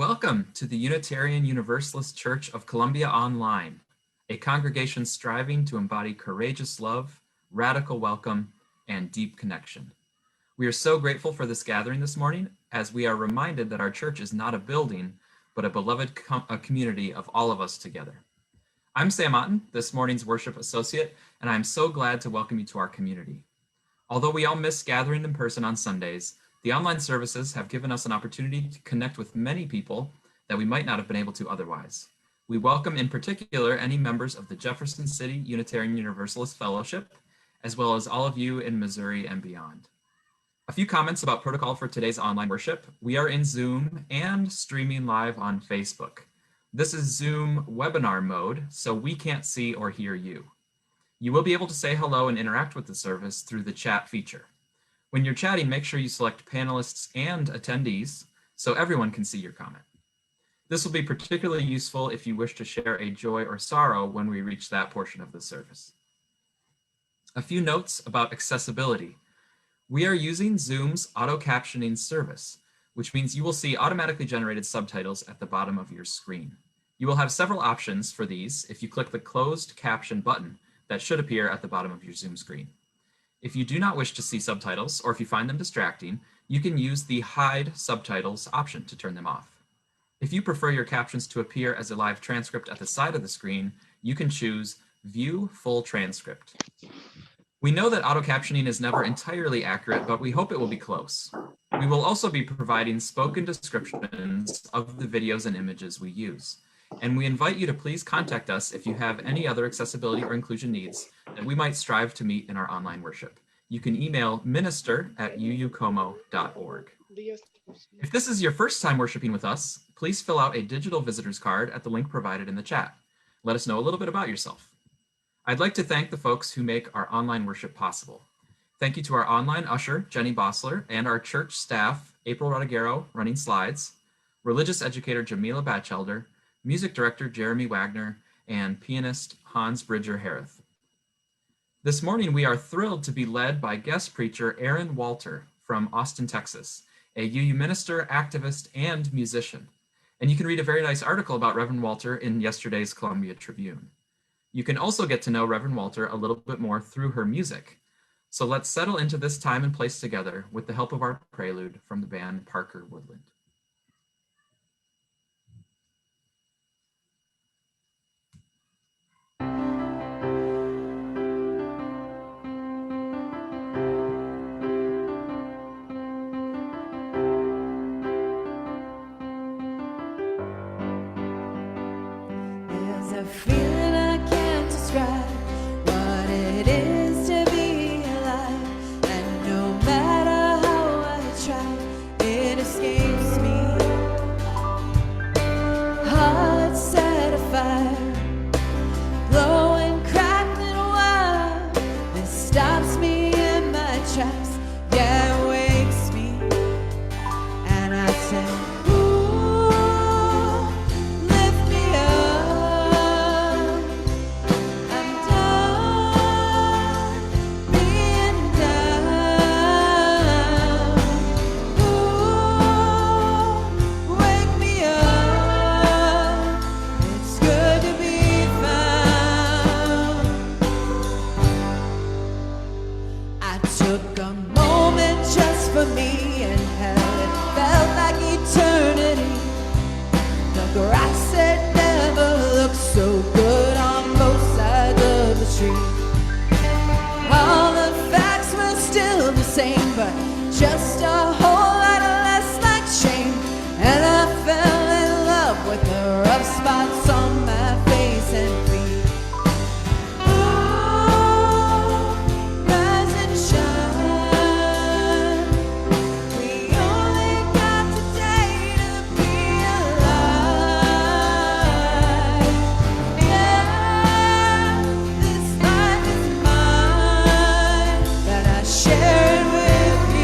Welcome to the Unitarian Universalist Church of Columbia Online, a congregation striving to embody courageous love, radical welcome, and deep connection. We are so grateful for this gathering this morning as we are reminded that our church is not a building, but a beloved community of all of us together. I'm Sam Otten, this morning's worship associate, and I'm so glad to welcome you to our community. Although we all miss gathering in person on Sundays, the online services have given us an opportunity to connect with many people that we might not have been able to otherwise. We welcome in particular any members of the Jefferson City Unitarian Universalist Fellowship, as well as all of you in Missouri and beyond. A few comments about protocol for today's online worship. We are in Zoom and streaming live on Facebook. This is Zoom webinar mode, so we can't see or hear you. You will be able to say hello and interact with the service through the chat feature. When you're chatting, make sure you select panelists and attendees so everyone can see your comment. This will be particularly useful if you wish to share a joy or sorrow when we reach that portion of the service. A few notes about accessibility. We are using Zoom's auto captioning service, which means you will see automatically generated subtitles at the bottom of your screen. You will have several options for these if you click the closed caption button that should appear at the bottom of your Zoom screen. If you do not wish to see subtitles, or if you find them distracting, you can use the hide subtitles option to turn them off. If you prefer your captions to appear as a live transcript at the side of the screen, you can choose View Full Transcript. We know that auto captioning is never entirely accurate, but we hope it will be close. We will also be providing spoken descriptions of the videos and images we use. And we invite you to please contact us if you have any other accessibility or inclusion needs that we might strive to meet in our online worship. You can email minister@uucomo.org. If this is your first time worshiping with us, please fill out a digital visitor's card at the link provided in the chat. Let us know a little bit about yourself. I'd like to thank the folks who make our online worship possible. Thank you to our online usher, Jenny Bossler, and our church staff, April Rodiguero, running slides, religious educator, Jamila Batchelder, music director Jeremy Wagner, and pianist Hans Bridger Harith. This morning, we are thrilled to be led by guest preacher Aaron Walter from Austin, Texas, a UU minister, activist, and musician. And you can read a very nice article about Reverend Walter in yesterday's Columbia Tribune. You can also get to know Reverend Walter a little bit more through her music. So let's settle into this time and place together with the help of our prelude from the band Parker Woodland. Share it with you.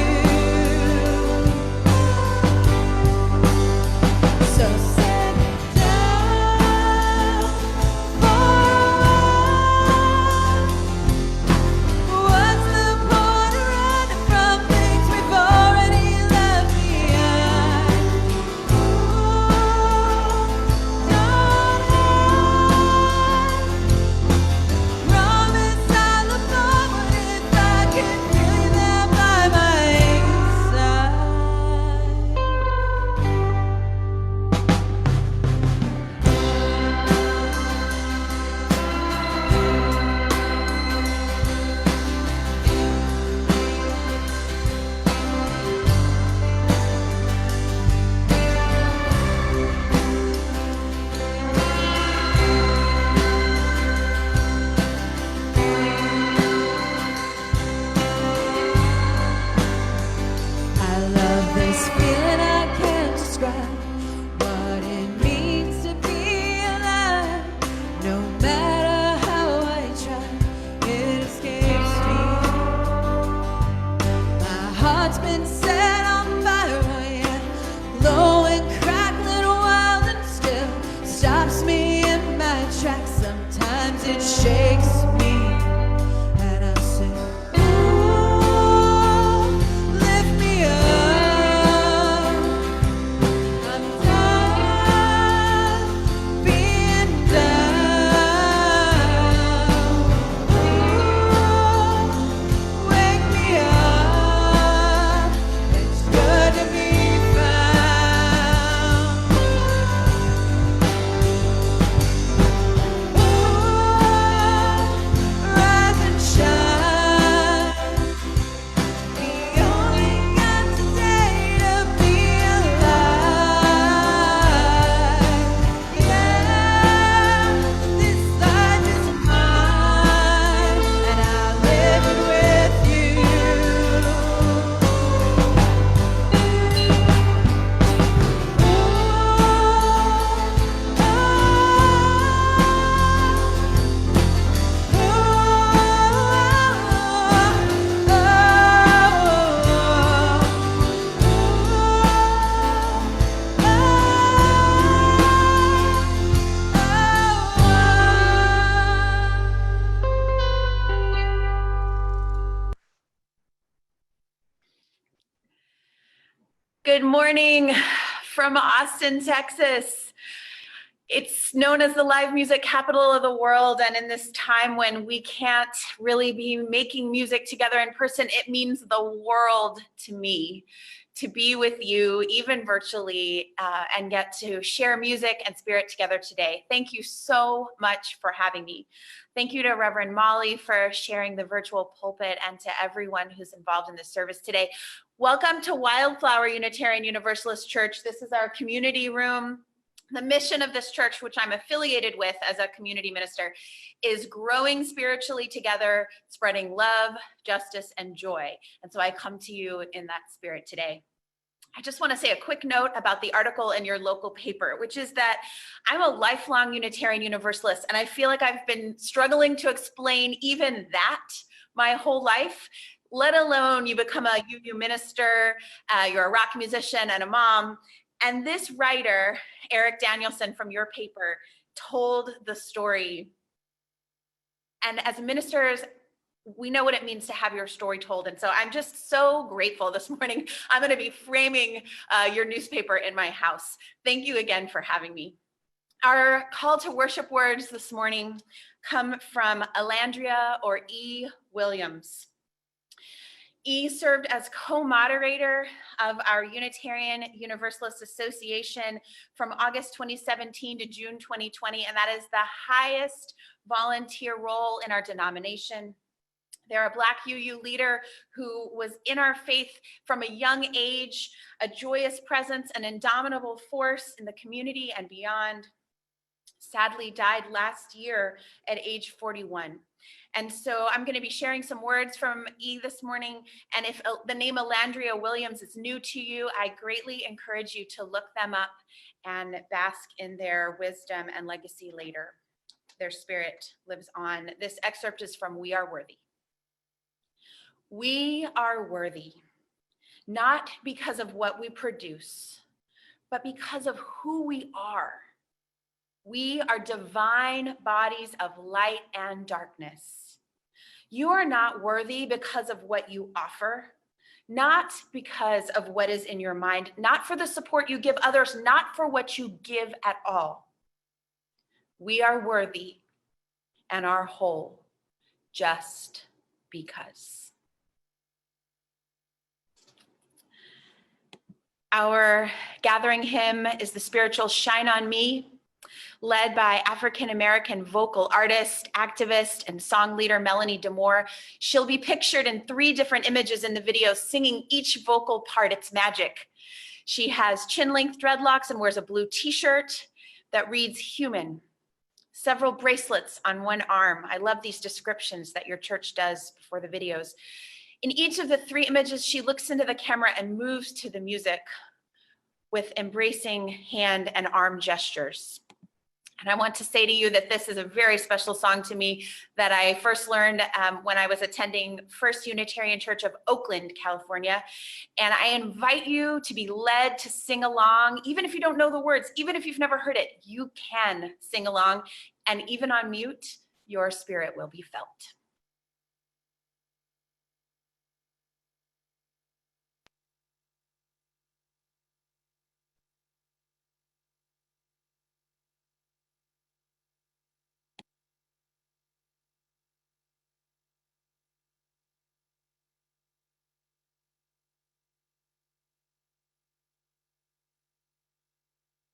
Good morning from Austin, Texas. It's known as the live music capital of the world, and in this time when we can't really be making music together in person, it means the world to me to be with you, even virtually, and get to share music and spirit together today. Thank you so much for having me. Thank you to Reverend Molly for sharing the virtual pulpit, and to everyone who's involved in this service today. Welcome to Wildflower Unitarian Universalist Church. This is our community room. The mission of this church, which I'm affiliated with as a community minister, is growing spiritually together, spreading love, justice, and joy. And so I come to you in that spirit today. I just want to say a quick note about the article in your local paper, which is that I'm a lifelong Unitarian Universalist, and I feel like I've been struggling to explain even that my whole life, let alone you become a UU minister, you're a rock musician and a mom. And this writer, Eric Danielson from your paper, told the story. And as ministers, we know what it means to have your story told. And so I'm just so grateful this morning. I'm going to be framing your newspaper in my house. Thank you again for having me. Our call to worship words this morning come from Alandria or E. Williams. E served as co-moderator of our Unitarian Universalist Association from August 2017 to June 2020, and that is the highest volunteer role in our denomination. They're a Black UU leader who was in our faith from a young age, a joyous presence, an indomitable force in the community and beyond. Sadly died last year at age 41. And so I'm going to be sharing some words from E this morning. And if the name Alandria Williams is new to you, I greatly encourage you to look them up and bask in their wisdom and legacy later. Their spirit lives on. This excerpt is from We Are Worthy. We are worthy, not because of what we produce, but because of who we are. We are divine bodies of light and darkness. You are not worthy because of what you offer, not because of what is in your mind, not for the support you give others, not for what you give at all. We are worthy and are whole just because. Our gathering hymn is the spiritual Shine on Me, led by African-American vocal artist, activist, and song leader Melanie DeMore. She'll be pictured in 3 different images in the video, singing each vocal part. It's magic. She has chin-length dreadlocks and wears a blue t-shirt that reads human. Several bracelets on one arm. I love these descriptions that your church does for the videos. In each of the three images, she looks into the camera and moves to the music with embracing hand and arm gestures. And I want to say to you that this is a very special song to me that I first learned when I was attending First Unitarian Church of Oakland, California. And I invite you to be led to sing along, even if you don't know the words, even if you've never heard it, you can sing along. And even on mute, your spirit will be felt.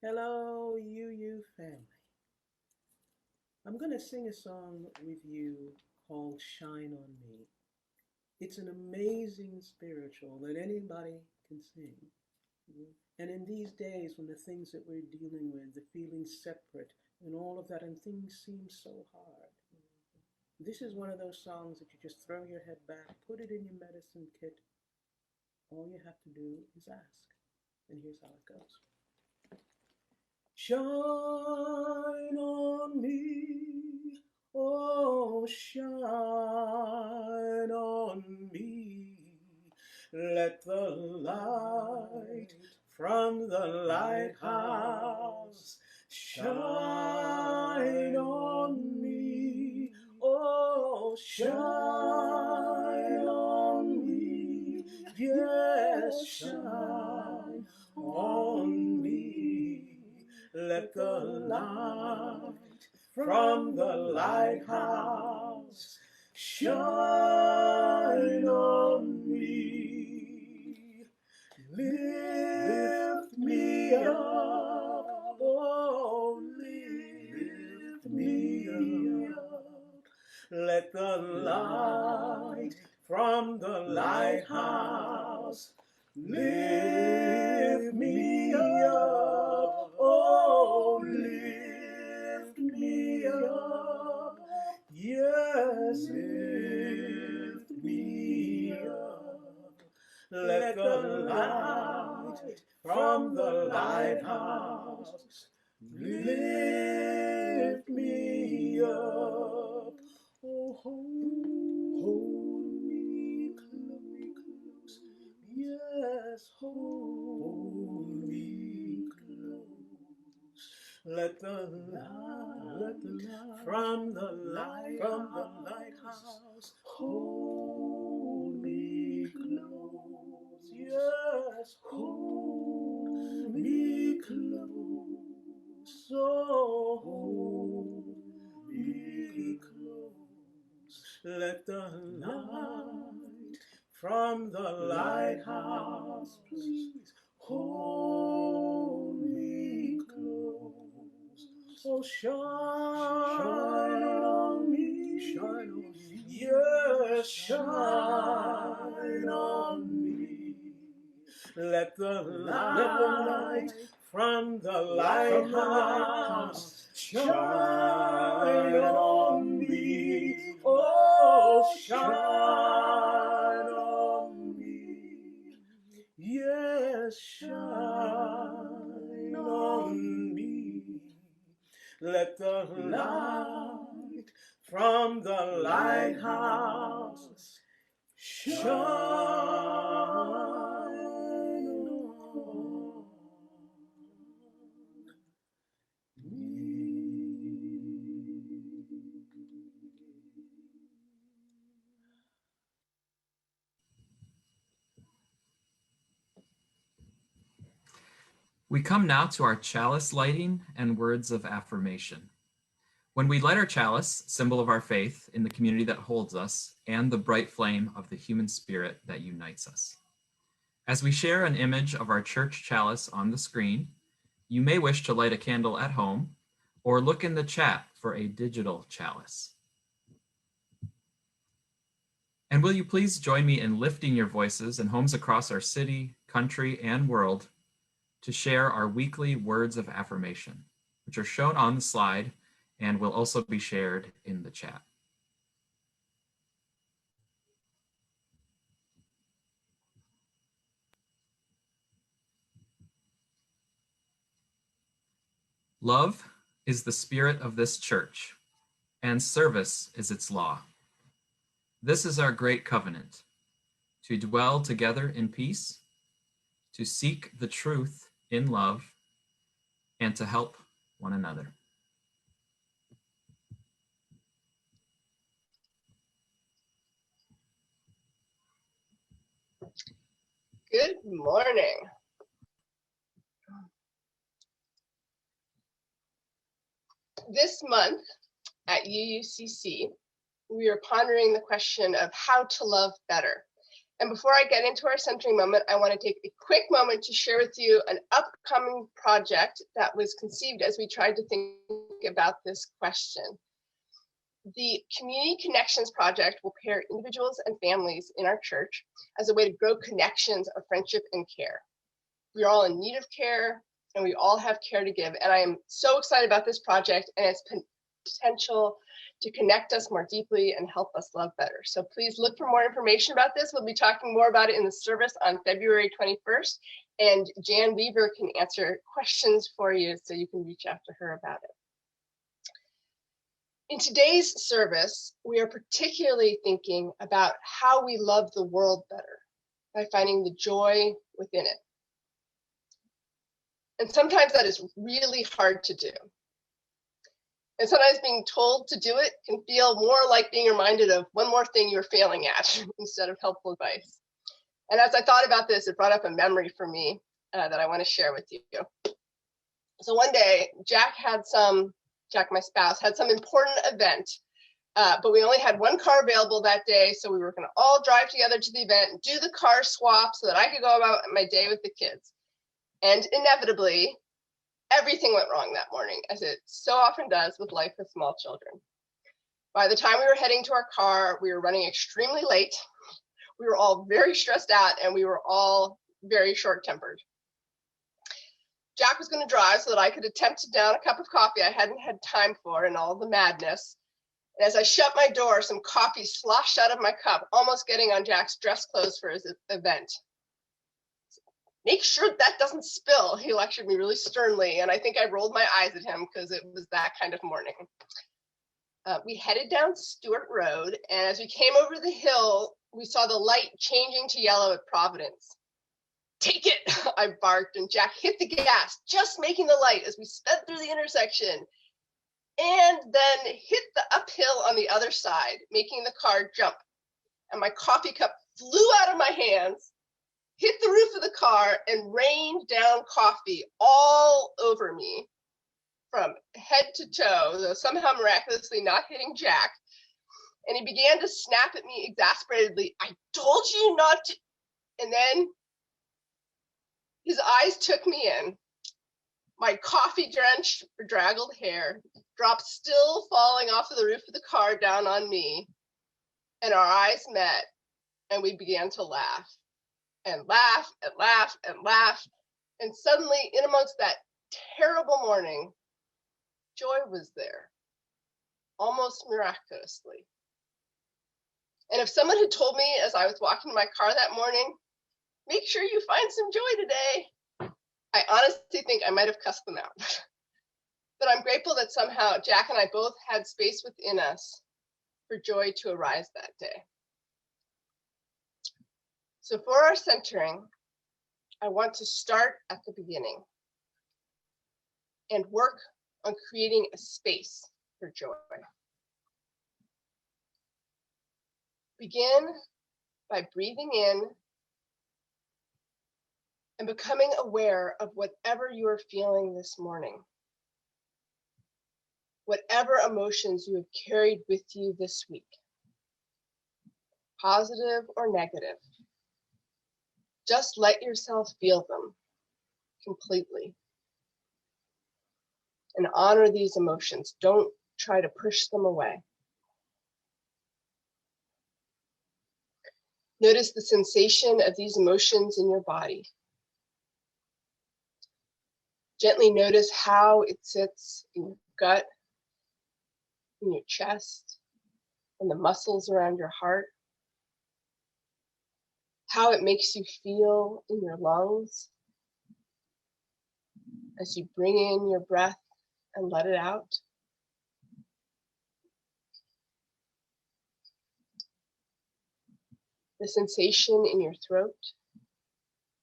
Hello, UU family. I'm going to sing a song with you called Shine on Me. It's an amazing spiritual that anybody can sing. And in these days when the things that we're dealing with, the feeling separate and all of that, and things seem so hard, this is one of those songs that you just throw your head back, put it in your medicine kit. All you have to do is ask. And here's how it goes. Shine on me, oh shine on me. Let the light from the lighthouse shine on me, oh shine on me, yes, shine on me. Let the light from the lighthouse shine on me. Lift me up, oh, lift me up. Let the light from the lighthouse lift me up, oh, lift me up, yes, lift me up. Let the light from the lighthouse lift me up, oh, hold me close, yes, hold me close. Let the light from the lighthouse hold me close, yes, hold me close, oh, hold me close. Let the light from the lighthouse, please, hold me close. Oh, shine on me, yes, shine on me. Let the light from the lighthouse shine on me, oh, shine on me, yes, shine on me. Let the light from the lighthouse shine on me. We come now to our chalice lighting and words of affirmation. When we light our chalice, symbol of our faith in the community that holds us and the bright flame of the human spirit that unites us. As we share an image of our church chalice on the screen, you may wish to light a candle at home or look in the chat for a digital chalice. And will you please join me in lifting your voices in homes across our city, country, and world to share our weekly words of affirmation, which are shown on the slide and will also be shared in the chat. Love is the spirit of this church, and service is its law. This is our great covenant, to dwell together in peace, to seek the truth in love, and to help one another. Good morning. This month at UUCC, we are pondering the question of how to love better. And before I get into our centering moment, I want to take a quick moment to share with you an upcoming project that was conceived as we tried to think about this question. The Community Connections Project will pair individuals and families in our church as a way to grow connections of friendship and care. We are all in need of care, and we all have care to give. And I am so excited about this project and its potential to connect us more deeply and help us love better. So please look for more information about this. We'll be talking more about it in the service on February 21st. And Jan Weaver can answer questions for you, so you can reach out to her about it. In today's service, we are particularly thinking about how we love the world better by finding the joy within it. And sometimes that is really hard to do. And sometimes being told to do it can feel more like being reminded of one more thing you're failing at instead of helpful advice. And as I thought about this, it brought up a memory for me that I want to share with you. So one day, Jack, my spouse, had some important event, but we only had one car available that day. So we were going to all drive together to the event and do the car swap so that I could go about my day with the kids. And inevitably, everything went wrong that morning, as it so often does with life with small children. By the time we were heading to our car, we were running extremely late. We were all very stressed out, and we were all very short-tempered. Jack was going to drive so that I could attempt to down a cup of coffee I hadn't had time for in all the madness. And as I shut my door, some coffee sloshed out of my cup, almost getting on Jack's dress clothes for his event. Make sure that doesn't spill, he lectured me really sternly, and I think I rolled my eyes at him because it was that kind of morning. We headed down Stewart Road, and as we came over the hill, we saw the light changing to yellow at Providence. Take it, I barked, and Jack hit the gas, just making the light as we sped through the intersection, and then hit the uphill on the other side, making the car jump. And my coffee cup flew out of my hands, hit the roof of the car, and rained down coffee all over me from head to toe, though somehow miraculously not hitting Jack. And he began to snap at me exasperatedly, "I told you not to," and then his eyes took me in. My coffee-drenched, bedraggled hair dropped, still falling off of the roof of the car down on me, and our eyes met, and we began to laugh. And laugh and laugh and laugh. And suddenly, in amongst that terrible morning, joy was there, almost miraculously. And if someone had told me as I was walking to my car that morning, make sure you find some joy today, I honestly think I might have cussed them out. But I'm grateful that somehow Jack and I both had space within us for joy to arise that day. So for our centering, I want to start at the beginning and work on creating a space for joy. Begin by breathing in and becoming aware of whatever you are feeling this morning, whatever emotions you have carried with you this week, positive or negative. Just let yourself feel them completely and honor these emotions. Don't try to push them away. Notice the sensation of these emotions in your body. Gently notice how it sits in your gut, in your chest, and the muscles around your heart. How it makes you feel in your lungs as you bring in your breath and let it out. The sensation in your throat,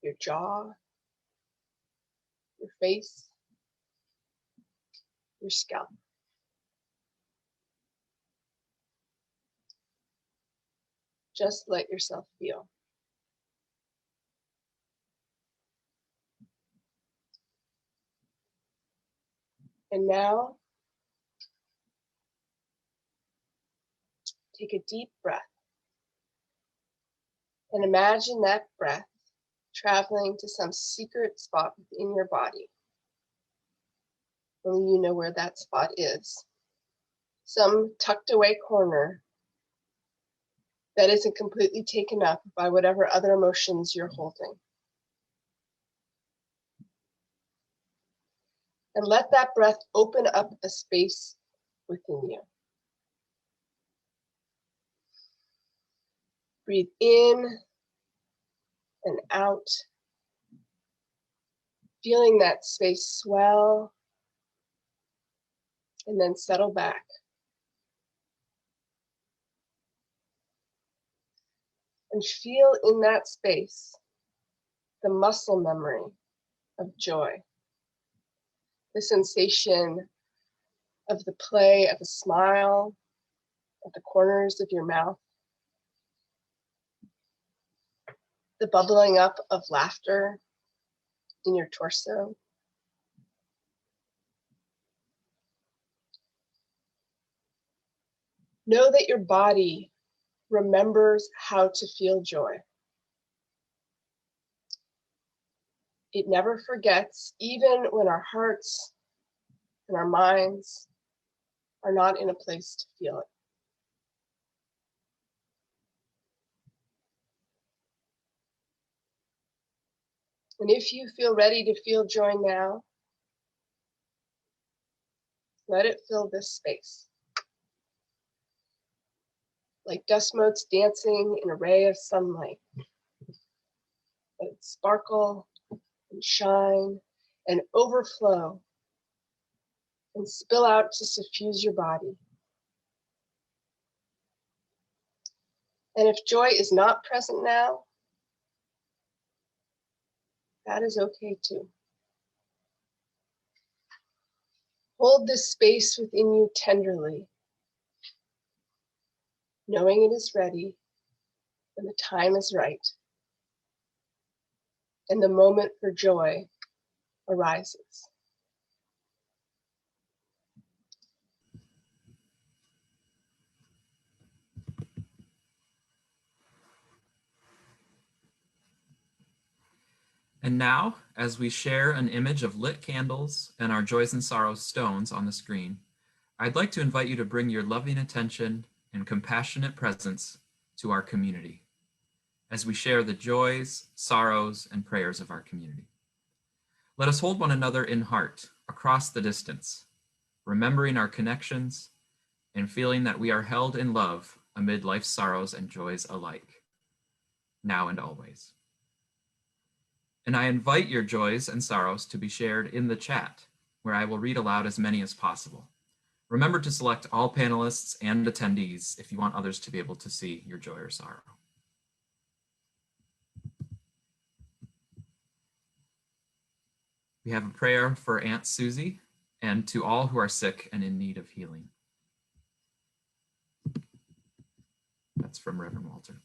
your jaw, your face, your scalp. Just let yourself feel. And now, take a deep breath and imagine that breath traveling to some secret spot within your body. Only you know where that spot is. Some tucked away corner that isn't completely taken up by whatever other emotions you're holding. And let that breath open up a space within you. Breathe in and out, feeling that space swell and then settle back. And feel in that space the muscle memory of joy, the sensation of the play of a smile at the corners of your mouth, the bubbling up of laughter in your torso. Know that your body remembers how to feel joy. It never forgets, even when our hearts and our minds are not in a place to feel it. And if you feel ready to feel joy now, let it fill this space. Like dust motes dancing in a ray of sunlight. Let it sparkle and shine and overflow and spill out to suffuse your body. And if joy is not present now, that is okay too. Hold this space within you tenderly, knowing it is ready when the time is right and the moment for joy arises. And now, as we share an image of lit candles and our joys and sorrows stones on the screen, I'd like to invite you to bring your loving attention and compassionate presence to our community as we share the joys, sorrows, and prayers of our community. Let us hold one another in heart across the distance, remembering our connections and feeling that we are held in love amid life's sorrows and joys alike, now and always. And I invite your joys and sorrows to be shared in the chat, where I will read aloud as many as possible. Remember to select all panelists and attendees if you want others to be able to see your joy or sorrow. We have a prayer for Aunt Susie and to all who are sick and in need of healing. That's from Reverend Walter.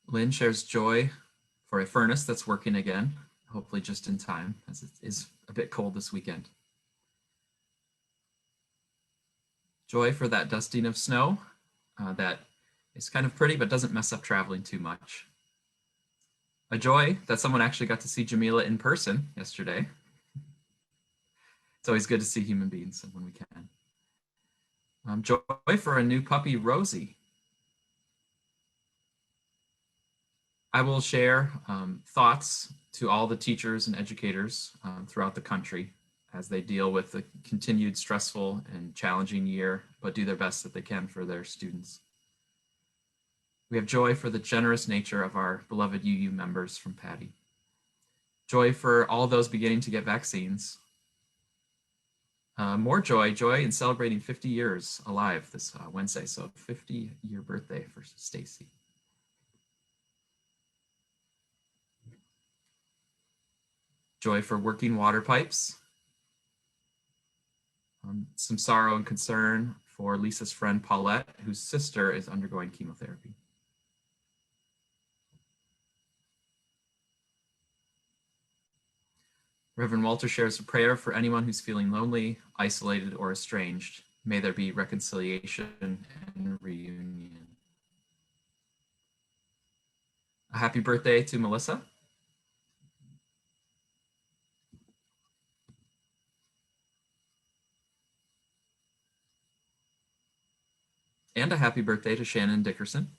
Lynn shares joy for a furnace that's working again, hopefully just in time, as it is a bit cold this weekend. Joy for that dusting of snow that is kind of pretty but doesn't mess up traveling too much. A joy that someone actually got to see Jamila in person yesterday. It's always good to see human beings when we can. Joy for a new puppy, Rosie. I will share thoughts to all the teachers and educators throughout the country as they deal with the continued stressful and challenging year, but do their best that they can for their students. We have joy for the generous nature of our beloved UU members from Patty. Joy for all those beginning to get vaccines. More joy in celebrating 50 years alive this Wednesday, so 50-year birthday for Stacy. Joy for working water pipes. Some sorrow and concern for Lisa's friend Paulette, whose sister is undergoing chemotherapy. Reverend Walter shares a prayer for anyone who's feeling lonely, isolated, or estranged. May there be reconciliation and reunion. A happy birthday to Melissa. And a happy birthday to Shannon Dickerson.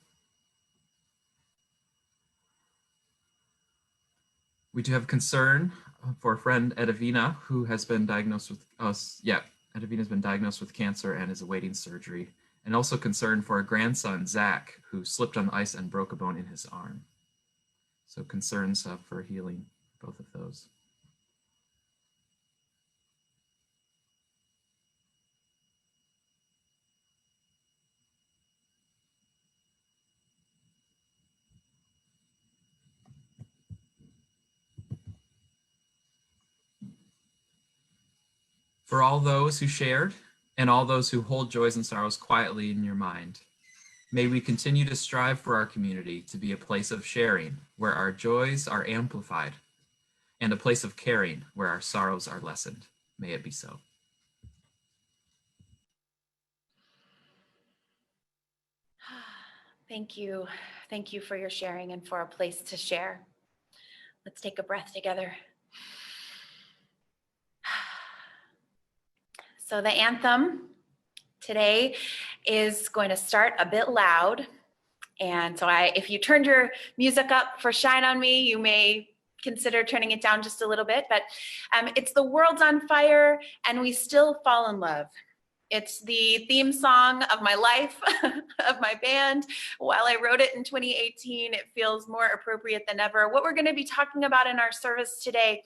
We do have concern for a friend, Edavina, who has been diagnosed with, Edavina's been diagnosed with cancer and is awaiting surgery. And also concern for a grandson, Zach, who slipped on the ice and broke a bone in his arm. So concerns for healing, both of those. For all those who shared and all those who hold joys and sorrows quietly in your mind, may we continue to strive for our community to be a place of sharing where our joys are amplified and a place of caring where our sorrows are lessened. May it be so. Thank you. Thank you for your sharing and for a place to share. Let's take a breath together. So the anthem today is going to start a bit loud. And so if you turned your music up for Shine on Me, you may consider turning it down just a little bit, but it's The World's on Fire and We Still Fall in Love. It's the theme song of my life, of my band. While I wrote it in 2018, it feels more appropriate than ever. What we're going to be talking about in our service today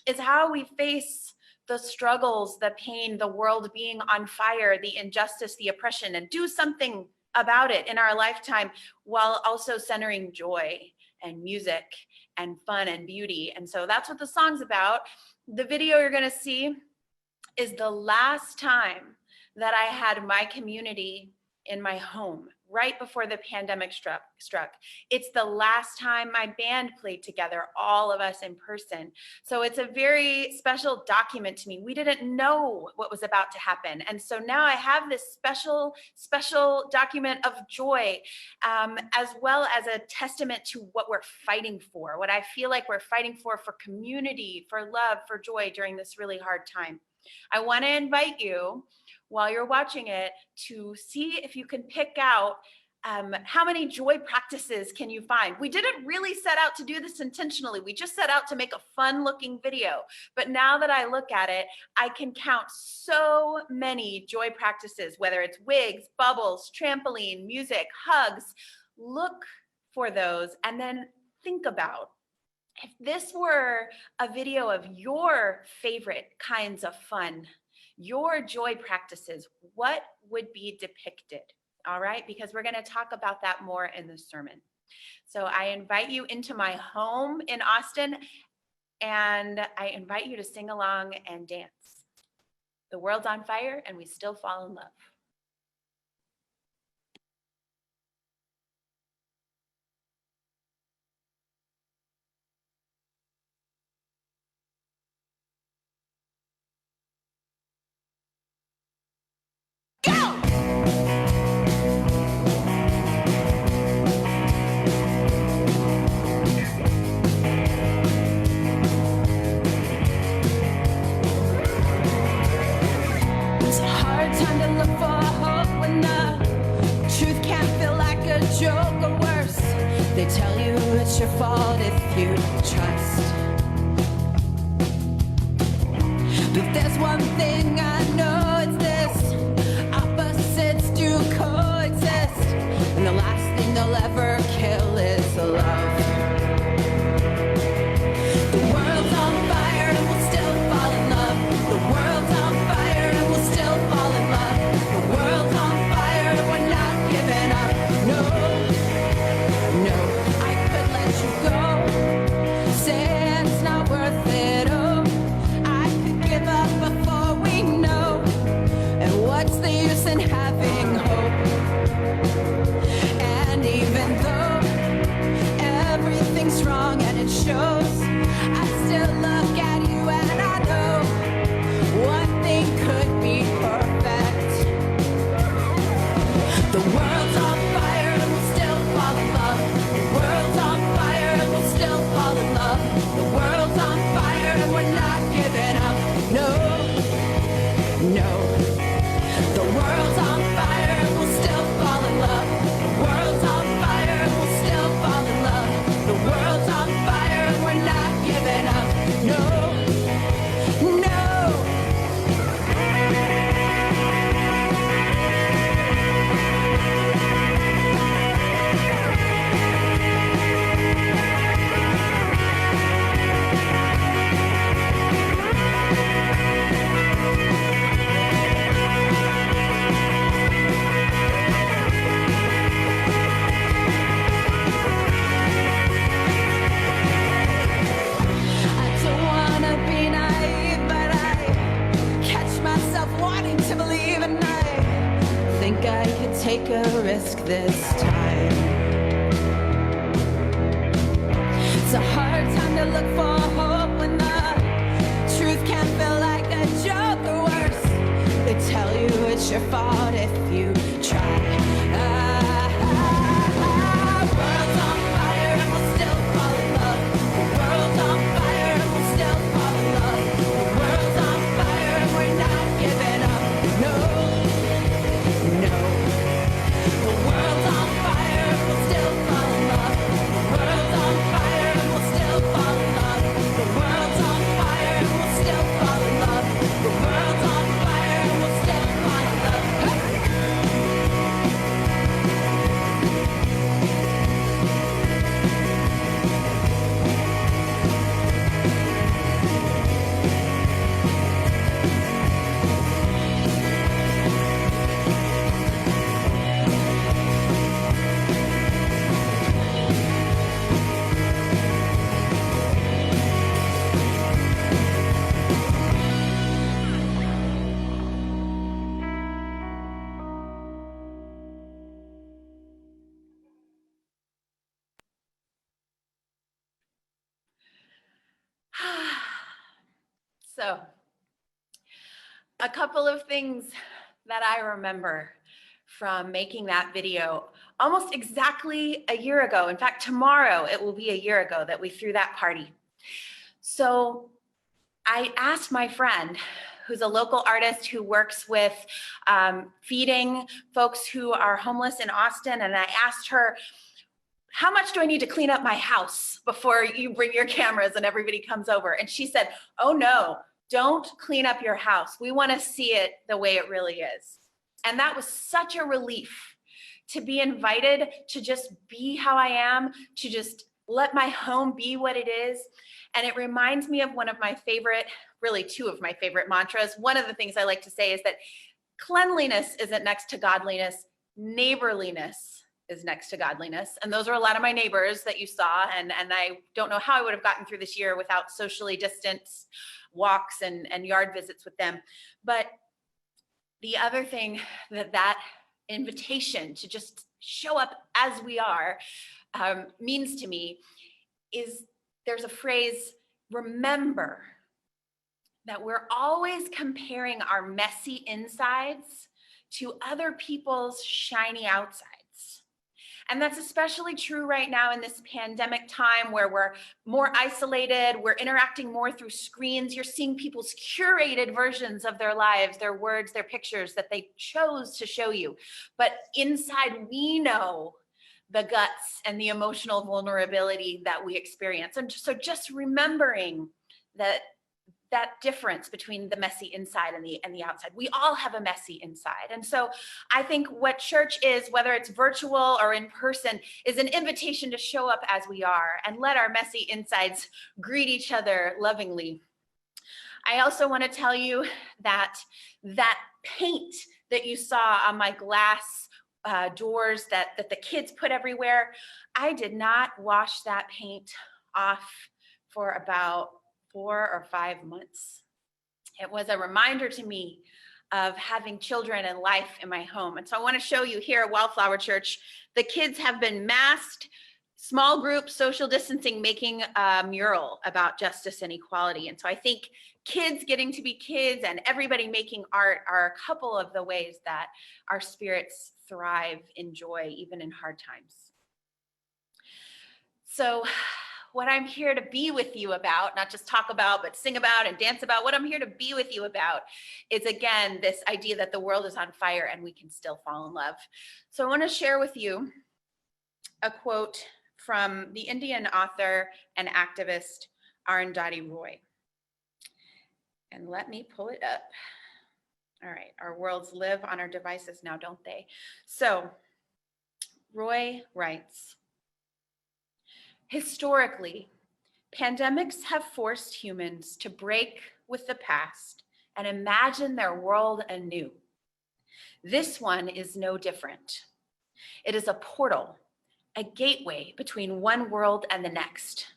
is how we face the struggles, the pain, the world being on fire, the injustice, the oppression, and do something about it in our lifetime while also centering joy and music and fun and beauty. And so that's what the song's about. The video you're going to see is the last time that I had my community in my home right before the pandemic struck. It's the last time my band played together, all of us in person. So it's a very special document to me. We didn't know what was about to happen. And so now I have this special document of joy, as well as a testament to what we're fighting for, what I feel like we're fighting for community, for love, for joy during this really hard time. I want to invite you, while you're watching it, to see if you can pick out how many joy practices can you find. We didn't really set out to do this intentionally. We just set out to make a fun looking video. But now that I look at it, I can count so many joy practices, whether it's wigs, bubbles, trampoline, music, hugs. Look for those and then think about, if this were a video of your favorite kinds of fun, your joy practices, what would be depicted? All right, because we're going to talk about that more in the sermon. So I invite you into my home in Austin, and I invite you to sing along and dance. The world's on fire and we still fall in love. They tell you it's it's your fault if you trust. But there's one thing I know, it's this: opposites do coexist, and the last thing they'll ever kill is love. The world's on fire and we'll still fall in love. The world's on fire and we'll still fall in love. The world's on fire and we're not giving up. No, no, I could let you go, say it's not worth it. Oh, I could give up before we know. And what's the use in having hope? And even though everything's wrong and it shows, I still look at you and I know one thing could be perfect. The world's on fire and we'll still fall in love. The world's on fire and we'll still fall in love. The world's on fire and we're not giving up. No, no. The world's on fire and we'll still fall in love. The world's on fire and we'll still fall in love. The world's on fire and we're not giving up. No, no. I don't wanna be naive, but I catch myself wanting to believe, and I think I could take a risk this time. It's a hard time to look for hope when the truth can feel like a joke or worse. They tell you it's your fault if you try. World's on fire and we'll still fall in love. The world's on fire and we'll still fall in love. The world's on fire and we're not giving up. No, no. The world's on fire and we'll still fall in love. The world's on fire and we'll still fall in love. The world's on fire and we'll still fall in love. The world's on fire and we'll still fall in love. So, a couple of things that I remember from making that video almost exactly a year ago. In fact, tomorrow it will be a year ago that we threw that party. So I asked my friend, who's a local artist who works with feeding folks who are homeless in Austin, and I asked her, how much do I need to clean up my house before you bring your cameras and everybody comes over? And she said, oh no, don't clean up your house. We want to see it the way it really is. And that was such a relief to be invited to just be how I am, to just let my home be what it is. And it reminds me of one of my favorite, really two of my favorite mantras. One of the things I like to say is that cleanliness isn't next to godliness, neighborliness is next to godliness. And those are a lot of my neighbors that you saw. And I don't know how I would have gotten through this year without socially distanced walks and yard visits with them. But the other thing that invitation to just show up as we are means to me is there's a phrase, remember that we're always comparing our messy insides to other people's shiny outsides. And that's especially true right now in this pandemic time where we're more isolated, we're interacting more through screens. You're seeing people's curated versions of their lives, their words, their pictures that they chose to show you. But inside, we know the guts and the emotional vulnerability that we experience. And so just remembering that difference between the messy inside and the outside. We all have a messy inside. And so I think what church is, whether it's virtual or in person, is an invitation to show up as we are and let our messy insides greet each other lovingly. I also want to tell you that paint that you saw on my glass doors that the kids put everywhere, I did not wash that paint off for about 4 or 5 months. It was a reminder to me of having children and life in my home. And so I want to show you here at Wildflower Church, the kids have been masked, small group, social distancing, making a mural about justice and equality. And so I think kids getting to be kids and everybody making art are a couple of the ways that our spirits thrive in joy, even in hard times. So what I'm here to be with you about, not just talk about, but sing about and dance about, what I'm here to be with you about is, again, this idea that the world is on fire and we can still fall in love. So I want to share with you a quote from the Indian author and activist Arundhati Roy. And let me pull it up. All right, our worlds live on our devices now, don't they? So Roy writes, historically, pandemics have forced humans to break with the past and imagine their world anew. This one is no different. It is a portal, a gateway between one world and the next.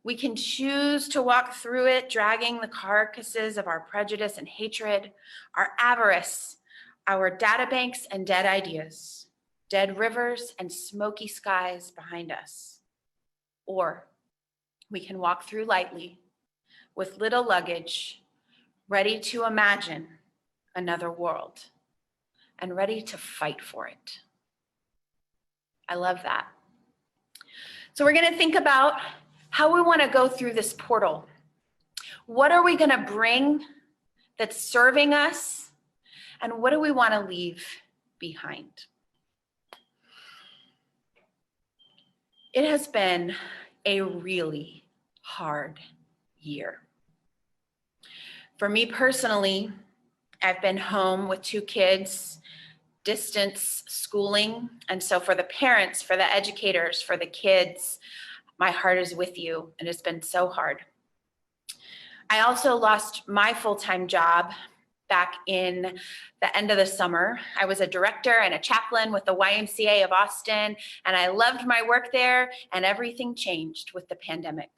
We can choose to walk through it, dragging the carcasses of our prejudice and hatred, our avarice, our databanks and dead ideas, dead rivers and smoky skies behind us. Or we can walk through lightly with little luggage, ready to imagine another world and ready to fight for it. I love that. So we're going to think about how we want to go through this portal. What are we going to bring that's serving us? And what do we want to leave behind? It has been a really hard year. For me personally, I've been home with 2 kids, distance schooling. And so for the parents, for the educators, for the kids, my heart is with you, and it's been so hard. I also lost my full-time job back in the end of the summer. I was a director and a chaplain with the YMCA of Austin, and I loved my work there, and everything changed with the pandemic.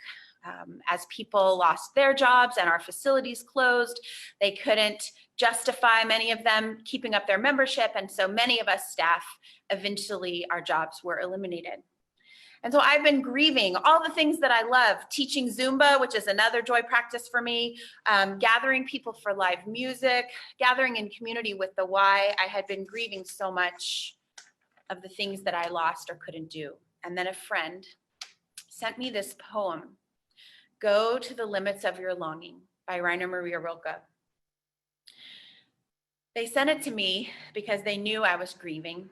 As people lost their jobs and our facilities closed, they couldn't justify, many of them, keeping up their membership, and so many of us staff, eventually our jobs were eliminated. And so I've been grieving all the things that I love, teaching Zumba, which is another joy practice for me, gathering people for live music, gathering in community with the Y. I had been grieving so much of the things that I lost or couldn't do. And then a friend sent me this poem, Go to the Limits of Your Longing by Rainer Maria Rilke. They sent it to me because they knew I was grieving,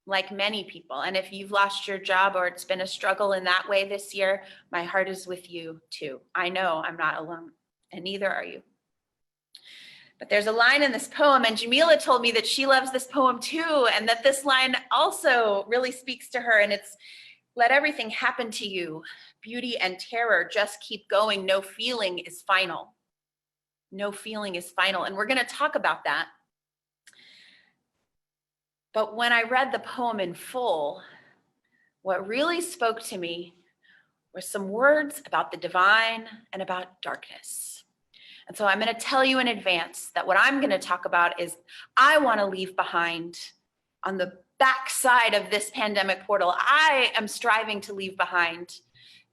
like many people. And if you've lost your job or it's been a struggle in that way this year, my heart is with you too. I know I'm not alone, and neither are you. But there's a line in this poem, and Jamila told me that she loves this poem too, and that this line also really speaks to her, and it's, let everything happen to you. Beauty and terror just keep going. No feeling is final. No feeling is final. And we're going to talk about that. But when I read the poem in full, what really spoke to me were some words about the divine and about darkness. And so I'm going to tell you in advance that what I'm going to talk about is I want to leave behind on the backside of this pandemic portal. I am striving to leave behind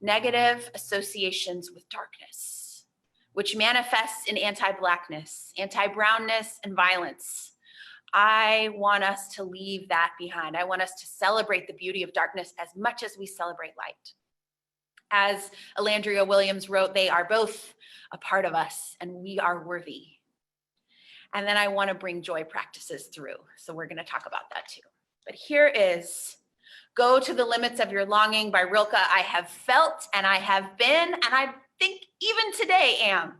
negative associations with darkness, which manifests in anti-Blackness, anti-brownness, and violence. I want us to leave that behind. I want us to celebrate the beauty of darkness as much as we celebrate light. As Alandria Williams wrote, they are both a part of us and we are worthy. And then I want to bring joy practices through. So we're going to talk about that too. But here is Go to the Limits of Your Longing by Rilke. I have felt and I have been, and I think even today am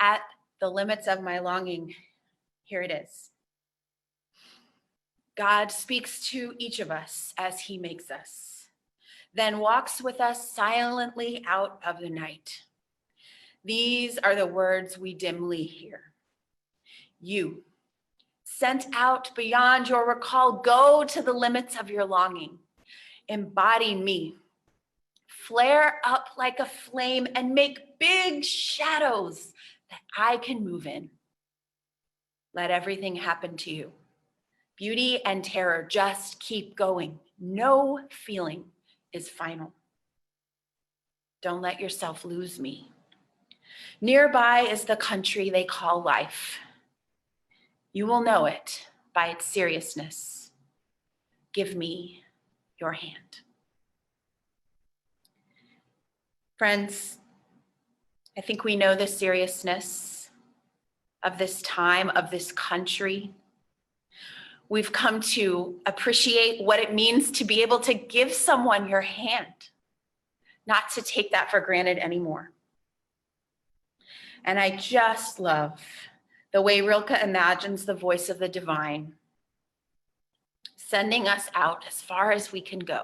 at the limits of my longing. Here it is. God speaks to each of us as he makes us, then walks with us silently out of the night. These are the words we dimly hear. You, sent out beyond your recall, go to the limits of your longing. Embody me. Flare up like a flame and make big shadows that I can move in. Let everything happen to you. Beauty and terror, just keep going. No feeling is final. Don't let yourself lose me. Nearby is the country they call life. You will know it by its seriousness. Give me your hand. Friends, I think we know the seriousness of this time, of this country. We've come to appreciate what it means to be able to give someone your hand, not to take that for granted anymore. And I just love the way Rilke imagines the voice of the divine, sending us out as far as we can go.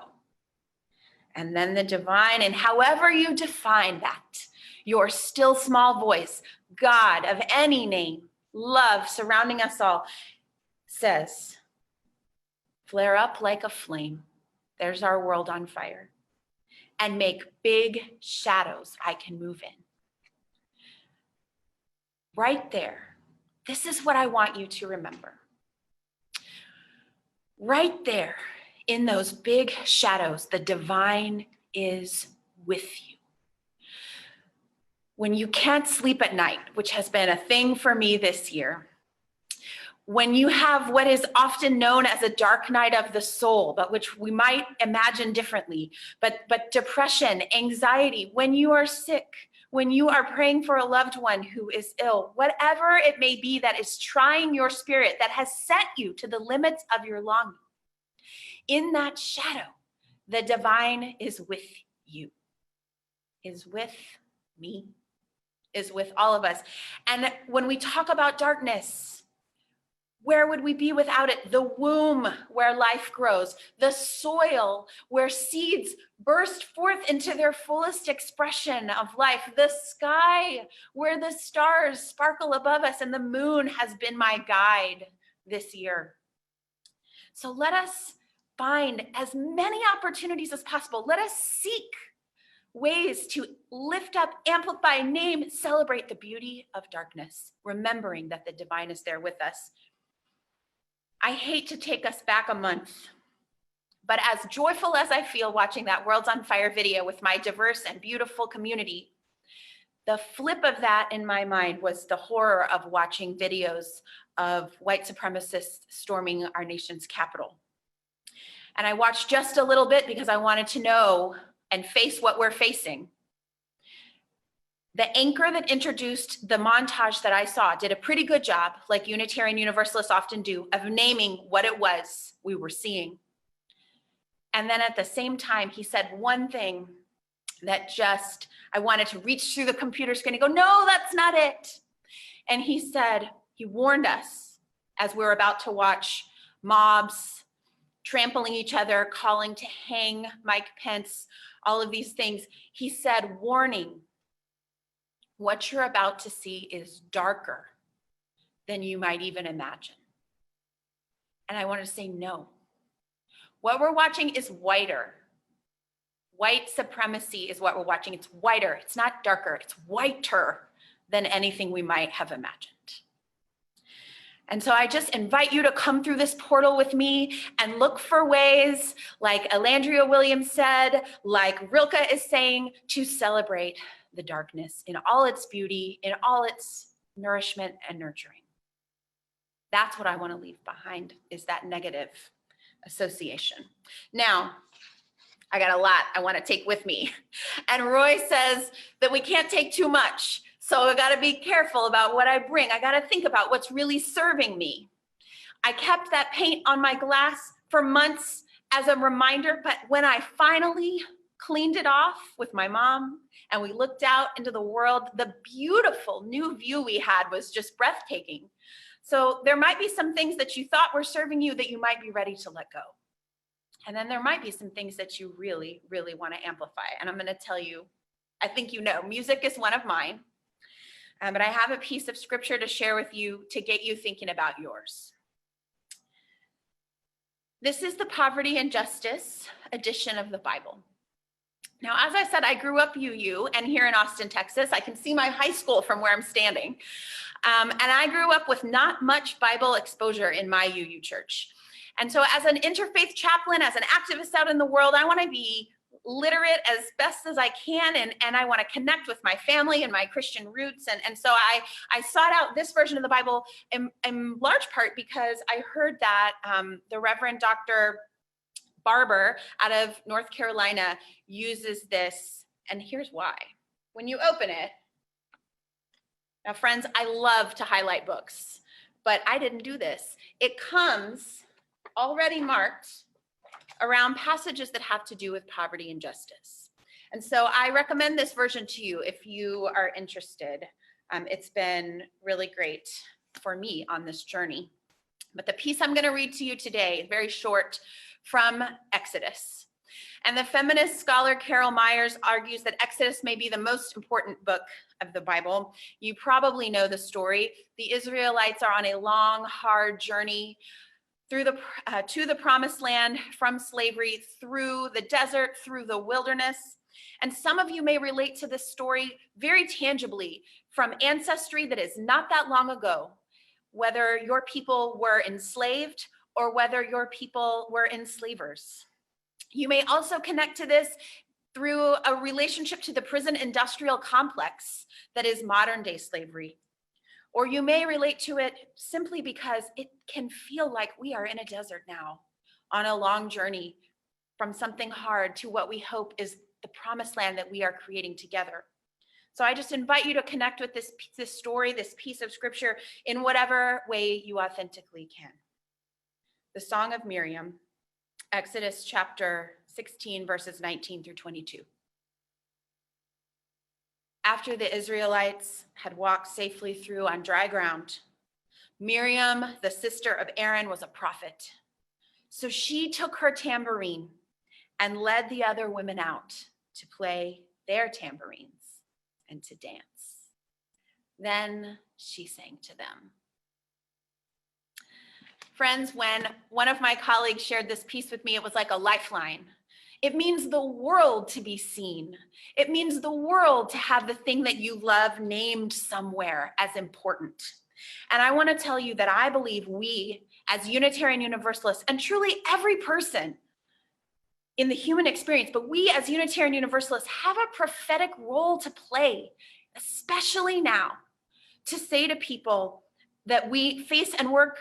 And then the divine, and however you define that, your still small voice, God of any name, love surrounding us all, says, flare up like a flame. There's our world on fire. And make big shadows I can move in. Right there, this is what I want you to remember. Right there, in those big shadows, the divine is with you. When you can't sleep at night, which has been a thing for me this year, when you have what is often known as a dark night of the soul, but which we might imagine differently, but depression, anxiety, when you are sick, when you are praying for a loved one who is ill, whatever it may be that is trying your spirit, that has set you to the limits of your longing, in that shadow, the divine is with you, is with me, is with all of us. And when we talk about darkness, where would we be without it? The womb where life grows, the soil where seeds burst forth into their fullest expression of life, the sky where the stars sparkle above us, and the moon has been my guide this year. So let us find as many opportunities as possible. Let us seek ways to lift up, amplify, name, celebrate the beauty of darkness, remembering that the divine is there with us. I hate to take us back a month, but as joyful as I feel watching that World's on Fire video with my diverse and beautiful community, the flip of that in my mind was the horror of watching videos of white supremacists storming our nation's capital. And I watched just a little bit because I wanted to know and face what we're facing. The anchor that introduced the montage that I saw did a pretty good job, like Unitarian Universalists often do, of naming what it was we were seeing. And then at the same time, he said one thing that just, I wanted to reach through the computer screen and go, no, that's not it. And he said, he warned us as we're about to watch mobs trampling each other, calling to hang Mike Pence, all of these things. He said, warning, what you're about to see is darker than you might even imagine. And I wanted to say no. What we're watching is whiter. White supremacy is what we're watching. It's whiter, it's not darker, it's whiter than anything we might have imagined. And so I just invite you to come through this portal with me and look for ways, like Elandria Williams said, like Rilke is saying, to celebrate the darkness in all its beauty, in all its nourishment and nurturing. That's what I want to leave behind, is that negative association. Now, I got a lot I want to take with me. And Roy says that we can't take too much. So I got to be careful about what I bring. I got to think about what's really serving me. I kept that paint on my glass for months as a reminder, but when I finally cleaned it off with my mom and we looked out into the world, the beautiful new view we had was just breathtaking. So there might be some things that you thought were serving you that you might be ready to let go. And then there might be some things that you really, really want to amplify. And I'm going to tell you, I think you know, music is one of mine. But I have a piece of scripture to share with you to get you thinking about yours. This is the Poverty and Justice edition of the Bible. Now, as I said, I grew up UU and here in Austin, Texas. I can see my high school from where I'm standing. And I grew up with not much Bible exposure in my UU church. And so as an interfaith chaplain, as an activist out in the world, I want to be literate as best as I can, and I want to connect with my family and my Christian roots. And so I sought out this version of the Bible in large part because I heard that the Reverend Dr. Barber out of North Carolina uses this, and here's why. When you open it, now friends, I love to highlight books, but I didn't do this. It comes already marked around passages that have to do with poverty and justice. And so I recommend this version to you if you are interested. It's been really great for me on this journey. But the piece I'm going to read to you today, very short, from Exodus. And the feminist scholar Carol Myers argues that Exodus may be the most important book of the Bible. You probably know the story. The Israelites are on a long, hard journey through to the promised land, from slavery, through the desert, through the wilderness. And some of you may relate to this story very tangibly from ancestry that is not that long ago, whether your people were enslaved or whether your people were enslavers. You may also connect to this through a relationship to the prison industrial complex that is modern day slavery. Or you may relate to it simply because it can feel like we are in a desert now, on a long journey from something hard to what we hope is the promised land that we are creating together. So I just invite you to connect with this story, this piece of scripture, in whatever way you authentically can. The Song of Miriam, Exodus chapter 16, verses 19 through 22. After the Israelites had walked safely through on dry ground, Miriam, the sister of Aaron, was a prophet. So she took her tambourine and led the other women out to play their tambourines and to dance. Then she sang to them. Friends, when one of my colleagues shared this piece with me, it was like a lifeline. It means the world to be seen. It means the world to have the thing that you love named somewhere as important. And I want to tell you that I believe we, as Unitarian Universalists, and truly every person in the human experience, but we as Unitarian Universalists have a prophetic role to play, especially now, to say to people that we face and work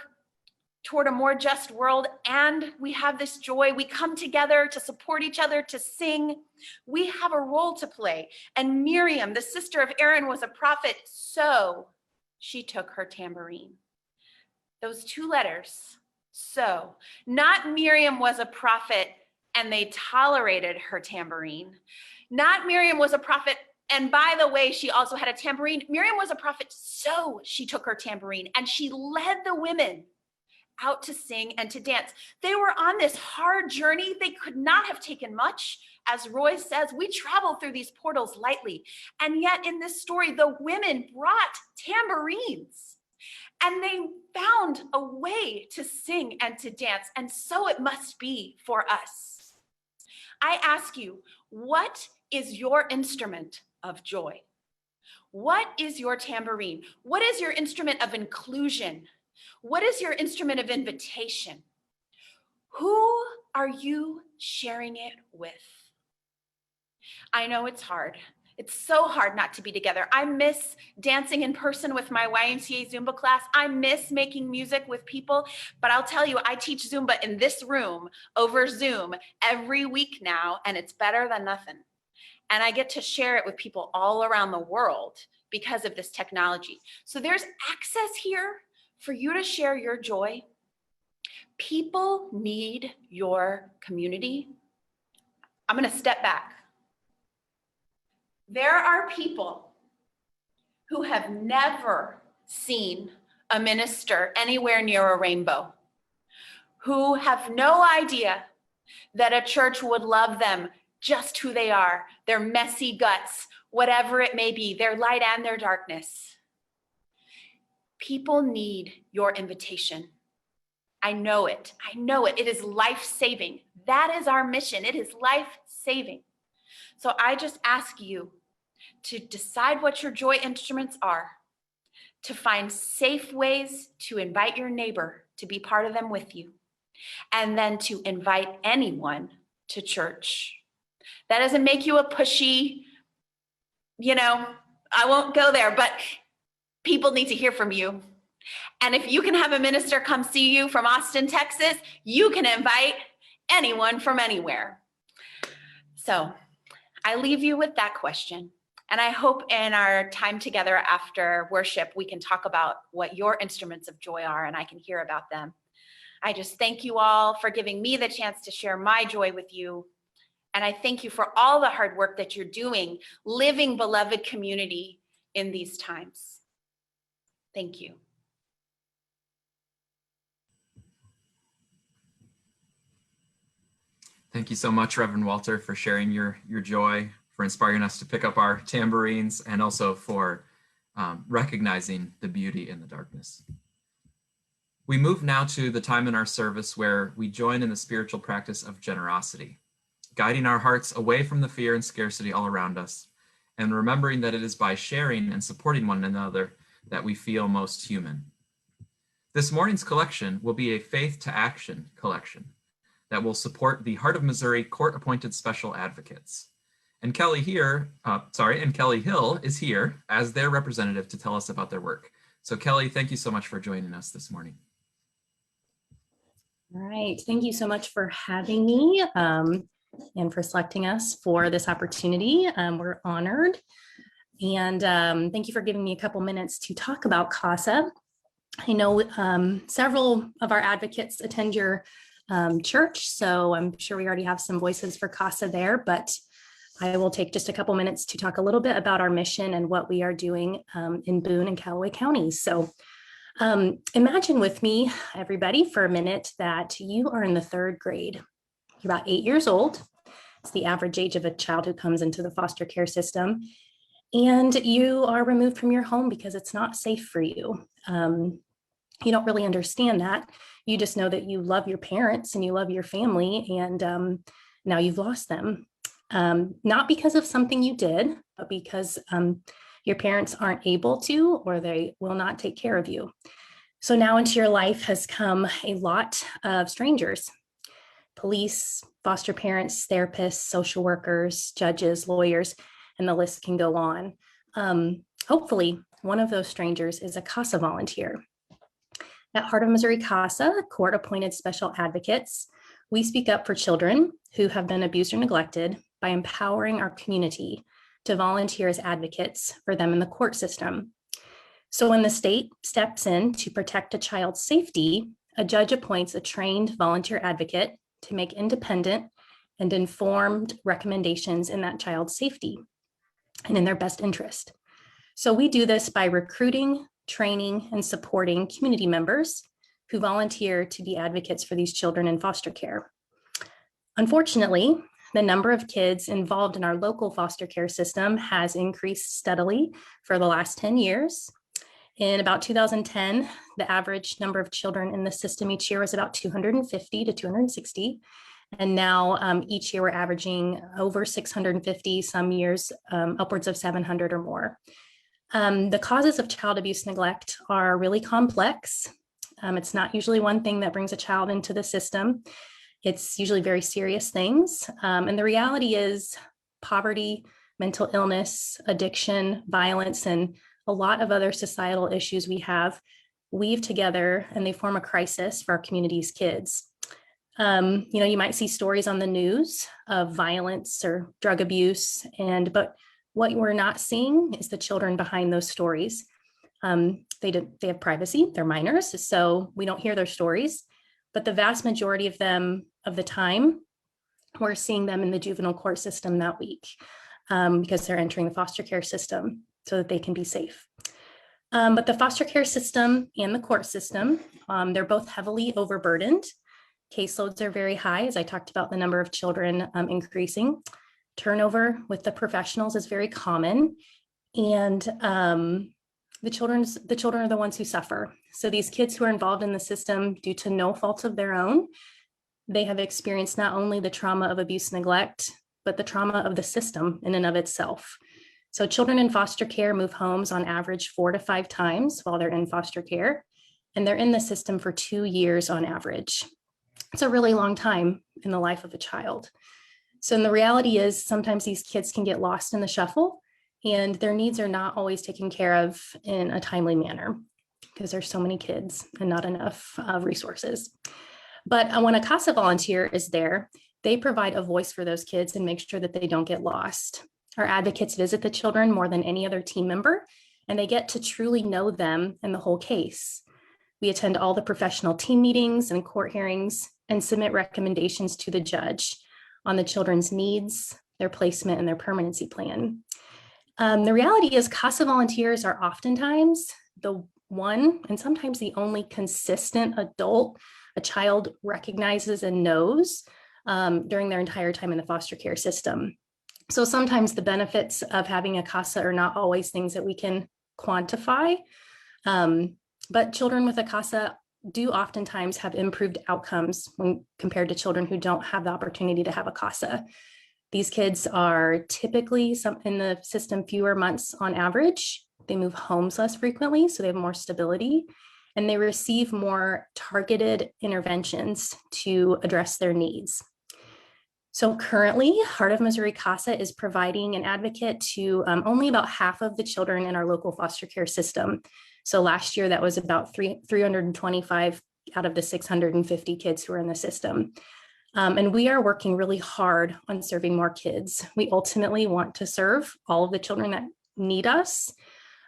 toward a more just world, and we have this joy. We come together to support each other, to sing. We have a role to play. And Miriam, the sister of Aaron, was a prophet, so she took her tambourine. Those two letters, so. Not Miriam was a prophet and they tolerated her tambourine. Not Miriam was a prophet, and by the way, she also had a tambourine. Miriam was a prophet, so she took her tambourine and she led the women out to sing and to dance. They were on this hard journey. They could not have taken much. As Roy says, we travel through these portals lightly. And yet in this story, the women brought tambourines and they found a way to sing and to dance. And so it must be for us. I ask you, what is your instrument of joy? What is your tambourine? What is your instrument of inclusion? What is your instrument of invitation? Who are you sharing it with? I know it's hard. It's so hard not to be together. I miss dancing in person with my YMCA Zumba class. I miss making music with people, but I'll tell you, I teach Zumba in this room over Zoom every week now, and it's better than nothing. And I get to share it with people all around the world because of this technology. So there's access here for you to share your joy, People need your community. I'm going to step back. There are people who have never seen a minister anywhere near a rainbow, who have no idea that a church would love them just who they are, their messy guts, whatever it may be, their light and their darkness. People need your invitation. I know it. I know it. It is life-saving. That is our mission. It is life-saving. So I just ask you to decide what your joy instruments are, to find safe ways to invite your neighbor to be part of them with you, and then to invite anyone to church. That doesn't make you a pushy, I won't go there, but people need to hear from you. And if you can have a minister come see you from Austin, Texas, you can invite anyone from anywhere. So I leave you with that question. And I hope in our time together after worship, we can talk about what your instruments of joy are and I can hear about them. I just thank you all for giving me the chance to share my joy with you. And I thank you for all the hard work that you're doing, living beloved community in these times. Thank you. Thank you so much, Reverend Walter, for sharing your joy, for inspiring us to pick up our tambourines, and also for recognizing the beauty in the darkness. We move now to the time in our service where we join in the spiritual practice of generosity, guiding our hearts away from the fear and scarcity all around us, and remembering that it is by sharing and supporting one another that we feel most human. This morning's collection will be a Faith to Action collection that will support the Heart of Missouri court-appointed special advocates. And Kelly Hill is here as their representative to tell us about their work. So Kelly, thank you so much for joining us this morning. All right, thank you so much for having me and for selecting us for this opportunity. We're honored. And thank you for giving me a couple minutes to talk about CASA. I know several of our advocates attend your church, so I'm sure we already have some voices for CASA there, but I will take just a couple minutes to talk a little bit about our mission and what we are doing in Boone and Callaway counties. So imagine with me, everybody, for a minute that you are in the 3rd grade. You're about 8 years old. It's the average age of a child who comes into the foster care system. And you are removed from your home because it's not safe for you. You don't really understand that. You just know that you love your parents and you love your family, and now you've lost them. Not because of something you did, but because your parents aren't able to, or they will not take care of you. So now into your life has come a lot of strangers: police, foster parents, therapists, social workers, judges, lawyers, and the list can go on. Hopefully, one of those strangers is a CASA volunteer. At Heart of Missouri CASA, court-appointed special advocates, we speak up for children who have been abused or neglected by empowering our community to volunteer as advocates for them in the court system. So when the state steps in to protect a child's safety, a judge appoints a trained volunteer advocate to make independent and informed recommendations in that child's safety and in their best interest. So we do this by recruiting, training, and supporting community members who volunteer to be advocates for these children in foster care. Unfortunately, the number of kids involved in our local foster care system has increased steadily for the last 10 years. In about 2010, the average number of children in the system each year was about 250 to 260. And now each year we're averaging over 650, some years upwards of 700 or more. The causes of child abuse neglect are really complex. It's not usually one thing that brings a child into the system. It's usually very serious things. And the reality is poverty, mental illness, addiction, violence, and a lot of other societal issues we have weave together and they form a crisis for our community's kids. You might see stories on the news of violence or drug abuse, but what we're not seeing is the children behind those stories. They have privacy, they're minors, so we don't hear their stories. but the vast majority of them of the time, we're seeing them in the juvenile court system that week because they're entering the foster care system so that they can be safe. But the foster care system and the court system, they're both heavily overburdened. Caseloads are very high, as I talked about the number of children increasing. Turnover with the professionals is very common, and the children are the ones who suffer. So these kids who are involved in the system due to no fault of their own, they have experienced not only the trauma of abuse, neglect, but the trauma of the system in and of itself. So children in foster care move homes on average 4 to 5 times while they're in foster care, and they're in the system for 2 years on average. It's a really long time in the life of a child. So the reality is sometimes these kids can get lost in the shuffle, and their needs are not always taken care of in a timely manner because there's so many kids and not enough resources. But when a CASA volunteer is there, they provide a voice for those kids and make sure that they don't get lost. Our advocates visit the children more than any other team member, and they get to truly know them and the whole case. We attend all the professional team meetings and court hearings and submit recommendations to the judge on the children's needs, their placement, and their permanency plan. The reality is CASA volunteers are oftentimes the one and sometimes the only consistent adult a child recognizes and knows during their entire time in the foster care system. So sometimes the benefits of having a CASA are not always things that we can quantify, but children with a CASA do oftentimes have improved outcomes when compared to children who don't have the opportunity to have a CASA. These kids are typically in the system fewer months on average. They move homes less frequently, so they have more stability, and they receive more targeted interventions to address their needs. So currently, Heart of Missouri CASA is providing an advocate to only about half of the children in our local foster care system. So last year, that was about 325 out of the 650 kids who are in the system. And we are working really hard on serving more kids. We ultimately want to serve all of the children that need us.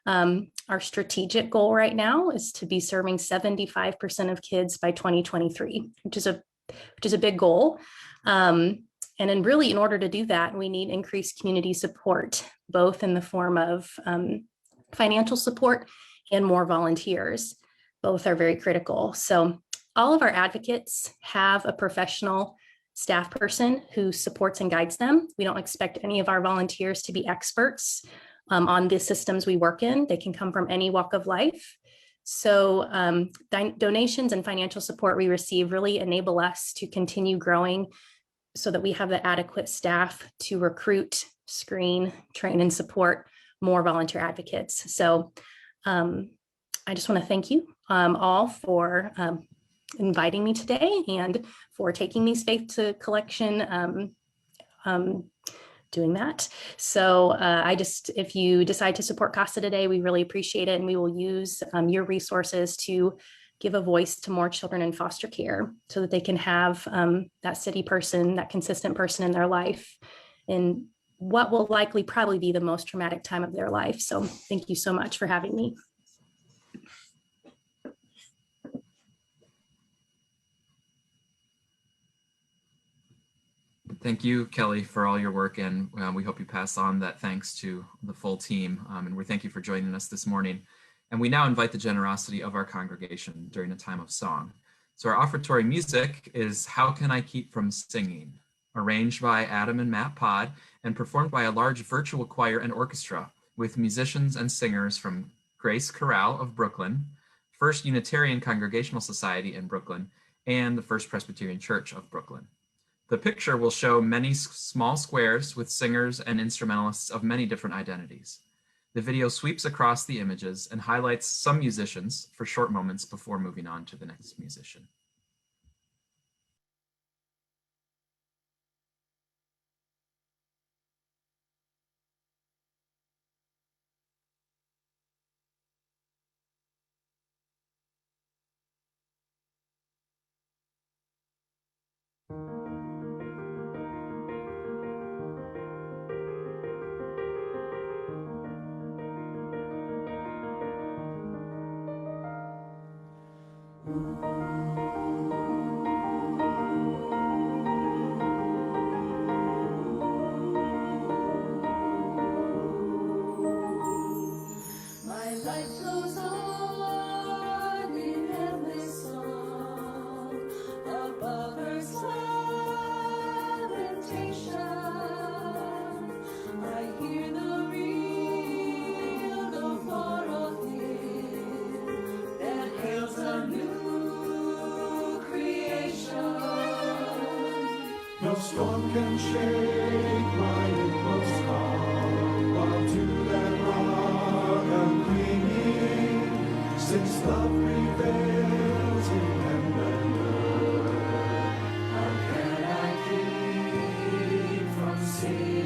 Our strategic goal right now is to be serving 75% of kids by 2023, which is a big goal. And then really, in order to do that, we need increased community support, both in the form of financial support and more volunteers. Both are very critical. So all of our advocates have a professional staff person who supports and guides them. We don't expect any of our volunteers to be experts on the systems we work in. They can come from any walk of life. So donations and financial support we receive really enable us to continue growing so that we have the adequate staff to recruit, screen, train, and support more volunteer advocates. So I just want to thank you all for inviting me today and for taking these faith to collection, doing that. So if you decide to support CASA today, we really appreciate it. And we will use your resources to give a voice to more children in foster care so that they can have that steady person, that consistent person in their life in what will likely probably be the most traumatic time of their life. So thank you so much for having me. Thank you, Kelly, for all your work, and we hope you pass on that thanks to the full team. And we thank you for joining us this morning. And we now invite the generosity of our congregation during a time of song. So our offertory music is How Can I Keep From Singing, arranged by Adam and Matt Pod and performed by a large virtual choir and orchestra with musicians and singers from Grace Chorale of Brooklyn, First Unitarian Congregational Society in Brooklyn, and the First Presbyterian Church of Brooklyn. The picture will show many small squares with singers and instrumentalists of many different identities. The video sweeps across the images and highlights some musicians for short moments before moving on to the next musician. storm can shake my inmost heart, while to that rock I'm clinging, since love prevails in heaven and earth. How can I keep from singing?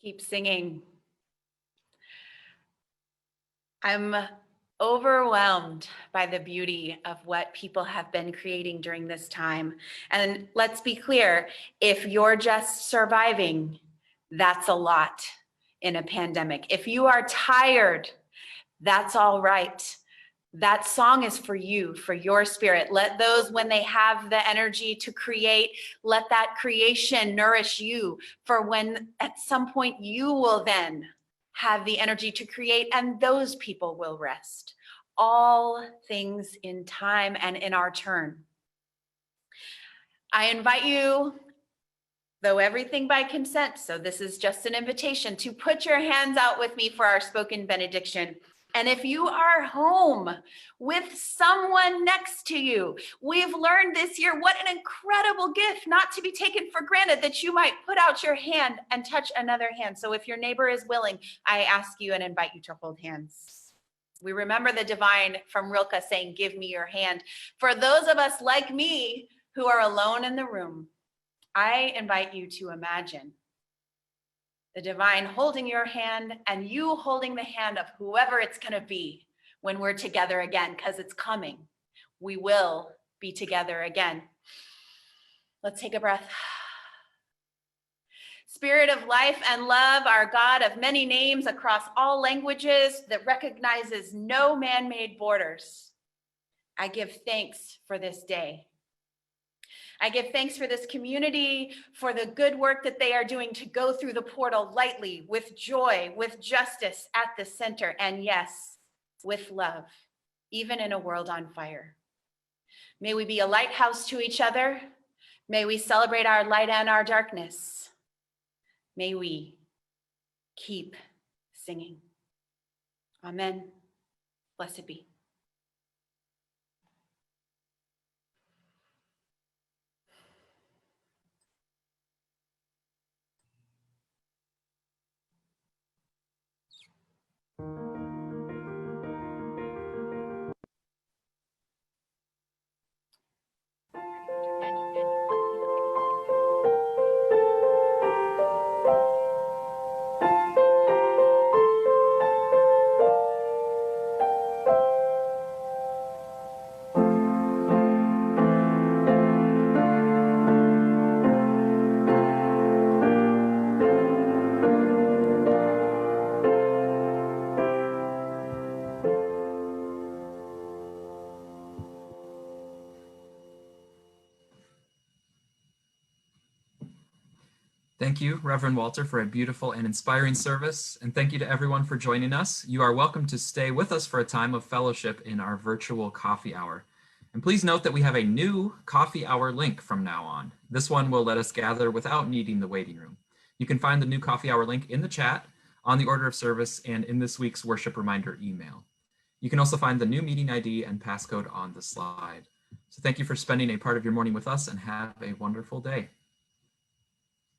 Keep singing. I'm overwhelmed by the beauty of what people have been creating during this time. And let's be clear, if you're just surviving, that's a lot in a pandemic. If you are tired, that's all right. That song is for you, for your spirit. Let those, when they have the energy to create, let that creation nourish you for when at some point you will then have the energy to create, and those people will rest. All things in time and in our turn. I invite you, though everything by consent, so this is just an invitation, to put your hands out with me for our spoken benediction. And if you are home with someone next to you, we've learned this year what an incredible gift, not to be taken for granted, that you might put out your hand and touch another hand. So if your neighbor is willing, I ask you and invite you to hold hands. We remember the divine from Rilke saying, "Give me your hand." For those of us like me who are alone in the room, I invite you to imagine the divine holding your hand and you holding the hand of whoever it's going to be when we're together again, because it's coming. We will be together again. Let's take a breath. Spirit of life and love, our God of many names across all languages that recognizes no man-made borders, I give thanks for this day. I give thanks for this community, for the good work that they are doing to go through the portal lightly, with joy, with justice at the center, and yes, with love, even in a world on fire. May we be a lighthouse to each other. May we celebrate our light and our darkness. May we keep singing. Amen. Blessed be. Thank you, Reverend Walter, for a beautiful and inspiring service. And thank you to everyone for joining us. You are welcome to stay with us for a time of fellowship in our virtual coffee hour. And please note that we have a new coffee hour link from now on. This one will let us gather without needing the waiting room. You can find the new coffee hour link in the chat, on the order of service, and in this week's worship reminder email. You can also find the new meeting ID and passcode on the slide. So thank you for spending a part of your morning with us, and have a wonderful day.